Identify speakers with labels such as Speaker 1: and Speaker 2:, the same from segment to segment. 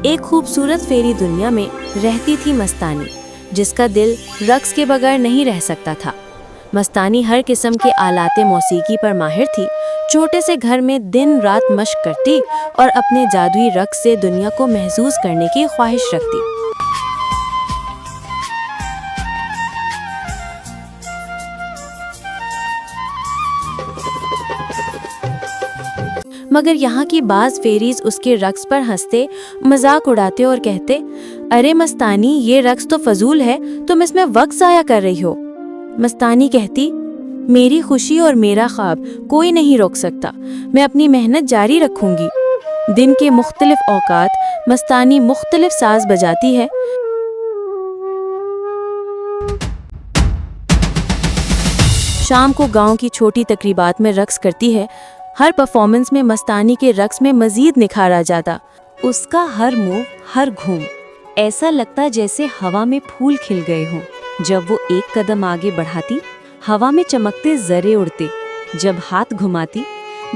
Speaker 1: एक खूबसूरत फेरी दुनिया में रहती थी मस्तानी, जिसका दिल रक्स के बगैर नहीं रह सकता था। मस्तानी हर किस्म के आलाते मौसीकी पर माहिर थी, छोटे से घर में दिन रात मशक करती और अपने जादुई रक्स से दुनिया को महसूस करने की ख्वाहिश रखती। मगर यहाँ की बाज फेरीज उसके रक्स पर हंसते, मजाक उड़ाते और कहते, अरे मस्तानी, ये रक्स तो फजूल है, तुम इसमें वक्त ज़ाया कर रही हो। मस्तानी कहती, मेरी खुशी और मेरा ख्वाब कोई नहीं रोक सकता, मैं अपनी मेहनत जारी रखूंगी। दिन के मुख्तलिफ औकात मस्तानी मुख्तलिफ साज बजाती है। शाम को गांव की छोटी तकरीबात में रक्स करती है। हर परफॉर्मेंस में मस्तानी के रक्स में मजीद निखार आ जाता। उसका हर मूव, हर घूम ऐसा लगता जैसे हवा में फूल खिल गए हों। जब वो एक कदम आगे बढ़ाती, हवा में चमकते जरे उड़ते। जब हाथ घुमाती,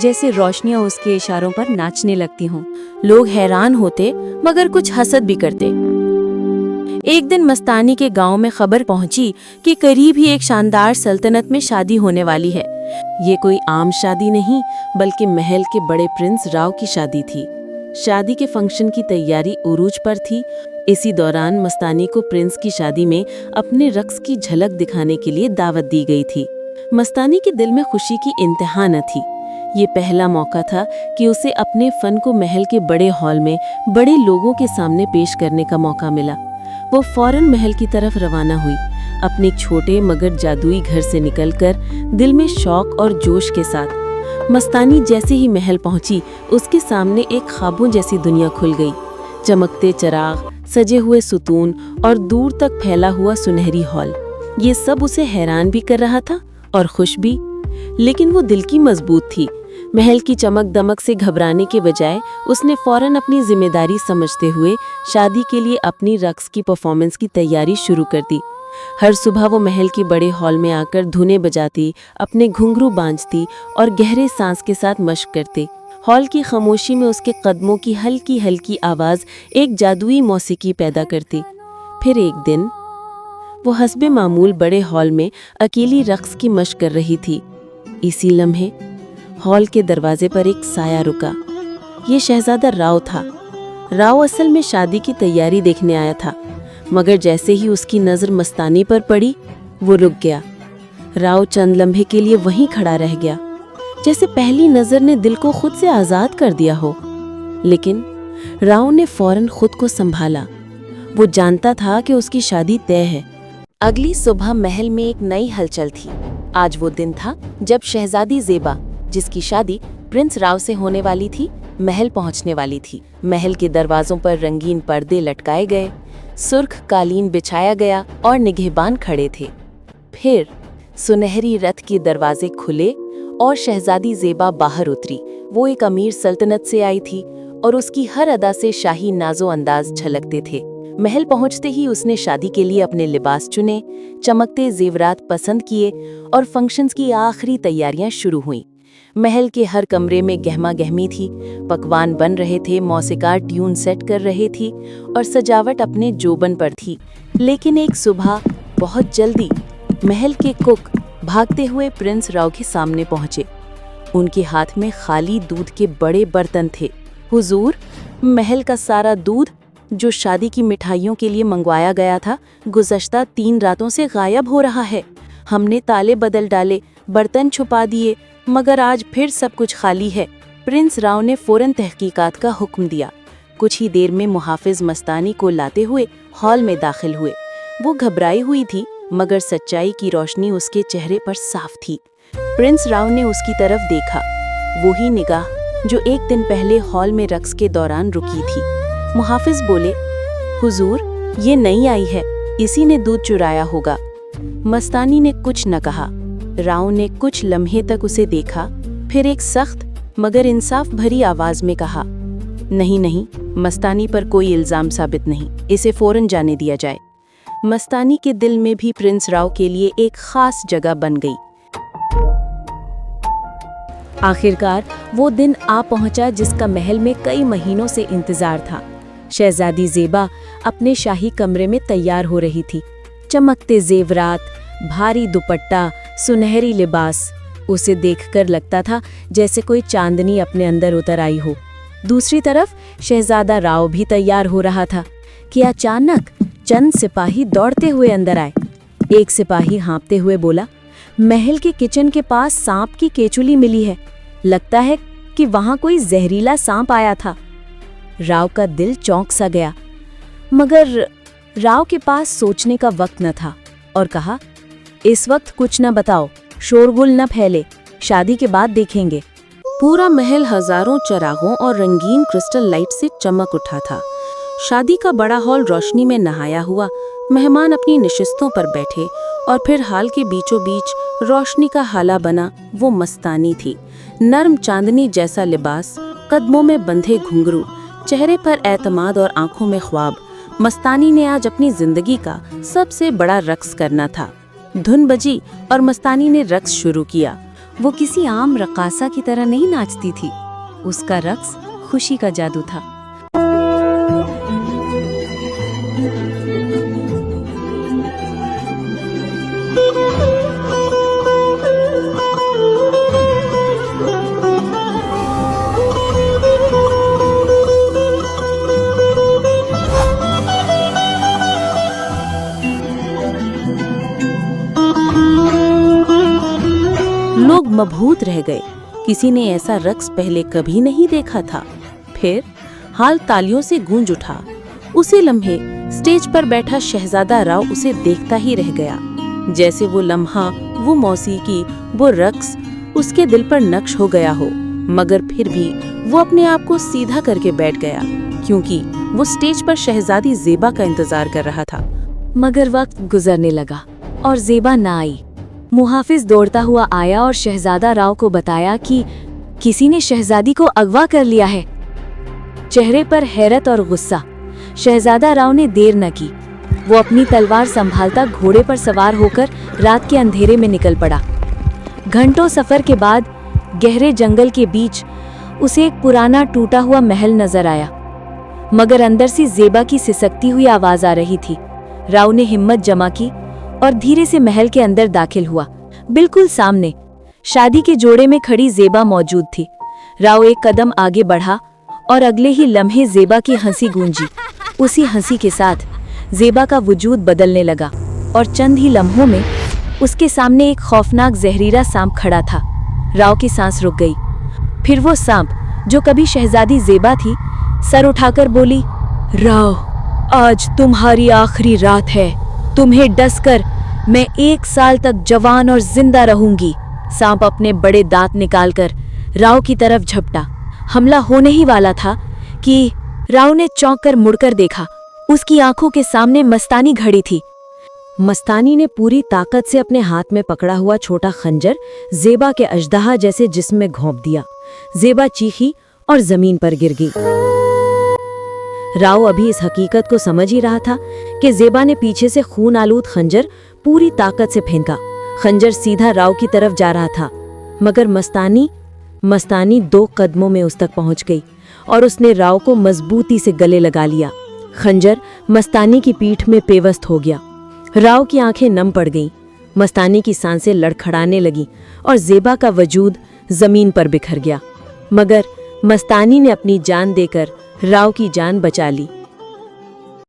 Speaker 1: जैसे रोशनियां उसके इशारों पर नाचने लगती हों। लोग हैरान होते, मगर कुछ हसद भी करते। एक दिन मस्तानी के गांव में खबर पहुंची कि करीब ही एक शानदार सल्तनत में शादी होने वाली है। ये कोई आम शादी नहीं, बल्कि महल के बड़े प्रिंस राव की शादी थी। शादी के फंक्शन की तैयारी उरूज पर थी। इसी दौरान मस्तानी को प्रिंस की शादी में अपने रक्स की झलक दिखाने के लिए दावत दी गई थी। मस्तानी के दिल में खुशी की इंतहा न थी। ये पहला मौका था कि उसे अपने फन को महल के बड़े हॉल में बड़े लोगों के सामने पेश करने का मौका मिला। वो फौरन महल की तरफ रवाना हुई, अपने छोटे मगर जादुई घर से निकलकर दिल में शौक और जोश के साथ। मस्तानी जैसे ही महल पहुंची, उसके सामने एक ख्वाबों जैसी दुनिया खुल गई। चमकते चिराग, सजे हुए सुतून और दूर तक फैला हुआ सुनहरी हॉल, ये सब उसे हैरान भी कर रहा था और खुश भी। लेकिन वो दिल की मजबूत थी। महल की चमक दमक से घबराने के बजाय उसने फौरन अपनी जिम्मेदारी समझते हुए शादी के लिए अपनी रक्स की परफॉर्मेंस की तैयारी शुरू कर दी। हर सुबह वो महल के बड़े हॉल में आकर धुनें बजाती, अपने घुंघरू बांझती और गहरे सांस के साथ मशक करती। हॉल की खामोशी में उसके कदमों की हल्की हल्की आवाज़ एक जादुई मौसीकी पैदा करती। फिर एक दिन वो हस्बे मामूल बड़े हॉल में अकेली रक्स की मशक कर रही थी। इसी लम्हे हॉल के दरवाजे पर एक साया रुका। ये शहजादा राव था। राव असल में शादी की तैयारी देखने आया था, मगर जैसे ही उसकी नज़र मस्तानी पर पड़ी, वो रुक गया। राव चंद लम्हे के लिए वहीं खड़ा रह गया, जैसे पहली नज़र ने दिल को खुद से आज़ाद कर दिया हो। लेकिन राव ने फौरन खुद को संभाला। वो जानता था कि उसकी शादी तय है। अगली सुबह महल में एक नई हलचल थी। आज वो दिन था जब शहजादी ज़ेबा, जिसकी शादी प्रिंस राव से होने वाली थी, महल पहुंचने वाली थी। महल के दरवाजों पर रंगीन पर्दे लटकाए गए, सुर्ख कालीन बिछाया गया और निगहबान खड़े थे। फिर सुनहरी रथ के दरवाजे खुले और शहजादी ज़ेबा बाहर उतरी। वो एक अमीर सल्तनत से आई थी और उसकी हर अदा से शाही नाजो अंदाज झलकते थे। महल पहुंचते ही उसने शादी के लिए अपने लिबास चुने, चमकते जेवरात पसंद किए और फंक्शंस की आखिरी तैयारियां शुरू हुईं। महल के हर कमरे में गहमा गहमी थी, पकवान बन रहे थे, मौसीकार ट्यून सेट कर रहे थी और सजावट अपने जोबन पर थी। लेकिन एक सुबह बहुत जल्दी महल के कुक भागते हुए प्रिंस राव के सामने पहुंचे। उनके हाथ में खाली दूध के बड़े बर्तन थे। हुजूर, महल का सारा दूध जो शादी की मिठाइयों के लिए मंगवाया गया था, गुज़श्ता 3 रातों से गायब हो रहा है। हमने ताले बदल डाले, बर्तन छुपा दिए, मगर आज फिर सब कुछ खाली है। प्रिंस राव ने फौरन तहकीकात का हुक्म दिया। कुछ ही देर में मुहाफिज मस्तानी को लाते हुए हॉल में दाखिल हुए। वो घबराई हुई थी, मगर सच्चाई की रोशनी उसके चेहरे पर साफ थी। प्रिंस राव ने उसकी तरफ देखा, वही निगाह जो एक दिन पहले हॉल में रक्स के दौरान रुकी थी। मुहाफिज बोले, हुजूर, ये नई आई है, इसी ने दूध चुराया होगा। मस्तानी ने कुछ न कहा। राव ने कुछ लम्हे तक उसे देखा, फिर एक सख्त मगर इंसाफ भरी आवाज में कहा, नहीं नहीं, मस्तानी पर कोई इल्जाम साबित नहीं, इसे फौरन जाने दिया जाए। मस्तानी के दिल में भी प्रिंस राव के लिए एक खास जगह बन गई। आखिरकार वो दिन आ पहुंचा जिसका महल में कई महीनों से इंतजार था। शहजादी ज़ेबा अपने शाही कमरे में तैयार हो रही थी। चमकते जेवरात, भारी दुपट्टा, सुनहरी लिबास, उसे देखकर लगता था जैसे कोई चांदनी अपने अंदर उतर आई हो। दूसरी तरफ शहजादा राव भी तैयार हो रहा था कि अचानक चंद सिपाही दौड़ते हुए अंदर आए। एक सिपाही हाँफते हुए बोला, महल के किचन के पास सांप की केचुली मिली है, लगता है कि वहां कोई जहरीला सांप आया था। राव का दिल चौंक सा गया, मगर राव के पास सोचने का वक्त न था और कहा, इस वक्त कुछ न बताओ, शोरगुल न फैले, शादी के बाद देखेंगे। पूरा महल हजारों चरागों और रंगीन क्रिस्टल लाइट से चमक उठा था। शादी का बड़ा हॉल रोशनी में नहाया हुआ, मेहमान अपनी नशिस्तों पर बैठे और फिर हाल के बीचों बीच रोशनी का हाला बना वो मस्तानी थी। नर्म चांदनी जैसा लिबास, कदमों में बंधे घुंघरू, चेहरे पर एतमाद और आंखों में ख्वाब। मस्तानी ने आज अपनी जिंदगी का सबसे बड़ा रक्स करना था। धुन बजी और मस्तानी ने रक्स शुरू किया। वो किसी आम रकासा की तरह नहीं नाचती थी, उसका रक्स खुशी का जादू था। लोग मबहूत रह गए, किसी ने ऐसा रक्स पहले कभी नहीं देखा था। फिर हाल तालियों से गूंज उठा। उसी लम्हे स्टेज पर बैठा शहजादा राव उसे देखता ही रह गया। जैसे वो लम्हा, वो मौसीकी, वो रक्स उसके दिल पर नक्श हो गया हो। मगर फिर भी वो अपने आप को सीधा करके बैठ गया, क्योंकि वो स्टेज पर शहजादी ज़ेबा का इंतजार कर रहा था। मगर वक्त गुजरने लगा और ज़ेबा ना आई। मुहाफिज दौड़ता हुआ आया और शहजादा राव को बताया कि किसी ने शहजादी को अगवा कर लिया है। चेहरे पर हैरत और गुस्सा। शहजादा राव ने देर न की। वो अपनी तलवार संभालता घोड़े पर सवार होकर रात के अंधेरे में निकल पड़ा। घंटों सफर के बाद गहरे जंगल के बीच उसे एक पुराना टूटा हुआ महल नजर आया, मगर अंदर से ज़ेबा की सिसकती हुई आवाज आ रही थी। राव ने हिम्मत जमा की और धीरे से महल के अंदर दाखिल हुआ। बिल्कुल सामने शादी के जोड़े में खड़ी ज़ेबा मौजूद थी। राव एक कदम आगे बढ़ा और अगले ही लम्हे ज़ेबा की हंसी गूंजी। उसी हंसी के साथ ज़ेबा का वजूद बदलने लगा और चंद ही लम्हों में उसके सामने एक खौफनाक जहरीला सांप खड़ा था। राव की सांस रुक गई। फिर वो सांप, जो कभी शहजादी ज़ेबा थी, सर उठाकर बोली, राव, आज तुम्हारी आखिरी रात है। तुम्हें डसकर मैं 1 साल तक जवान और जिंदा रहूंगी। सांप अपने बड़े दांत निकालकर राव की तरफ झपटा। हमला होने ही वाला था कि राव ने चौंक कर मुड़कर देखा। उसकी आंखों के सामने मस्तानी खड़ी थी। मस्तानी ने पूरी ताकत से अपने हाथ में पकड़ा हुआ छोटा खंजर ज़ेबा के अजदहा जैसे जिस्म में घोंप दिया। ज़ेबा चीखी और जमीन पर गिर गई। राव अभी इस हकीकत को समझ ही रहा था कि ज़ेबा ने पीछे से खून आलूद खंजर पूरी ताकत से फेंका। खंजर सीधा राव की तरफ जा रहा था, मगर मस्तानी 2 कदमों में उस तक पहुंच गई और उसने राव को मजबूती से गले लगा लिया। खंजर मस्तानी की पीठ में पेवस्त हो गया। राव की आंखें नम पड़ गईं। मस्तानी की सांसें लड़खड़ाने लगीं और ज़ेबा का वजूद जमीन पर बिखर गया। मगर मस्तानी ने अपनी जान देकर राव की जान बचा ली।